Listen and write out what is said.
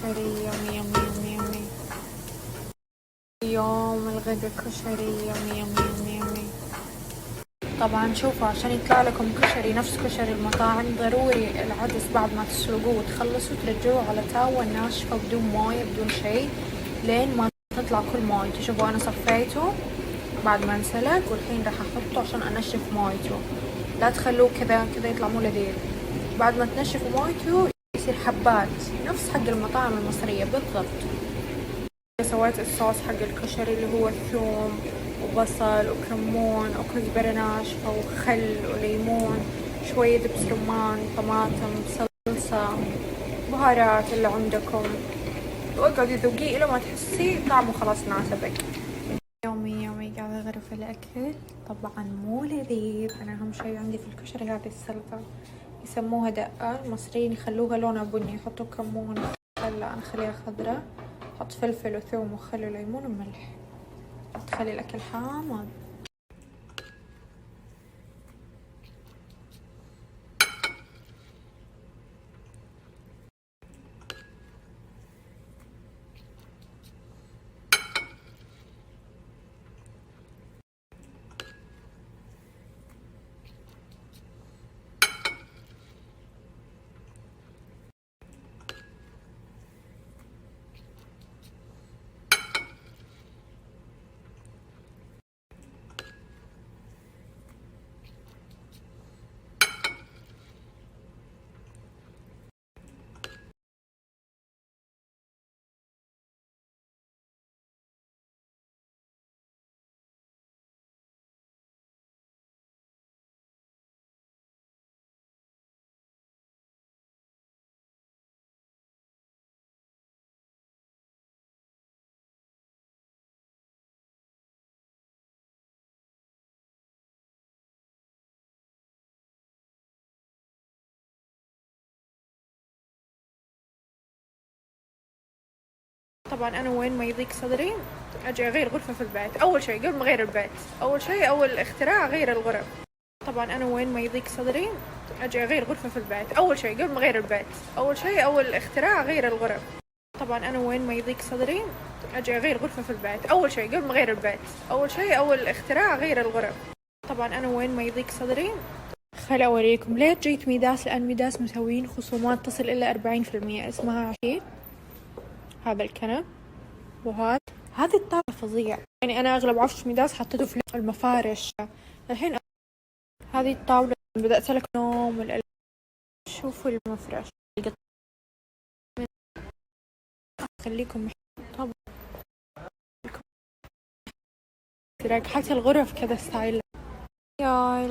كشري يومي يومي يومي يومي. يوم الغدا كشري يومي يومي يومي يومي. طبعا شوفوا، عشان يطلع لكم كشري نفس كشري المطاعم ضروري العدس بعد ما تسلقوه وتخلصوا ترجعوه على تاوة ناشفة بدون موية بدون شي لين ما تطلع كل مويته. شوفوا انا صفيته بعد ما انسلق والحين راح احطه عشان انشف مويته. لا تخلوه كذا كذا يطلع مو لذيذ. بعد ما تنشفوا مويته يصير حبات نفس حق المطاعم المصرية بالضبط. سويت الصوص حق الكشري اللي هو ثوم وبصل وكمون وكزبرة ناشفة وخل وليمون شوية دبس رمان طماطم صلصة بهارات اللي عندكم، واقعدي ذوقيه إلى ما تحسي طعمه خلاص ناسبك. يومي يومي قاعدة أغرف الأكل، طبعا مو لذيذ. أنا أهم شي عندي في الكشري هذه السلطة، يسموها دقة، المصريين يخلوها لونها بني، يحطوا كمون خل، أنا أخليها خضرة، حط فلفل وثوم وخل وليمون وملح، تخلي الأكل حامض. طبعا أنا وين ما يضيق صدري أجي أغير غرفة في البيت. أول شي قبل ما أغير البيت، أول شي أول اختراع أغير الغرف. طبعا أنا وين ما يضيق صدري أجي أغير غرفة في البيت. أول شي قبل ما أغير البيت، أول شي أول اختراع أغير الغرف. طبعا أنا وين ما يضيق صدري أجي أغير غرفة في البيت. أول شي قبل ما أغير البيت، أول شي أول اختراع أغير الغرف. طبعا أنا وين ما يضيق صدري. خل أوريكم ليه جيت ميداس، لأن ميداس مسوين خصومات تصل إلى 40%. اسمها عشير هذا الكنب وهذا، هذه الطاولة فظيع. يعني أنا أغلب عفش ميداس حطيته في المفارش. الحين هذه الطاولة بدأت لك نوم شوفوا المفرش، خليكم طبعا حتى الغرف كذا ستايل. يا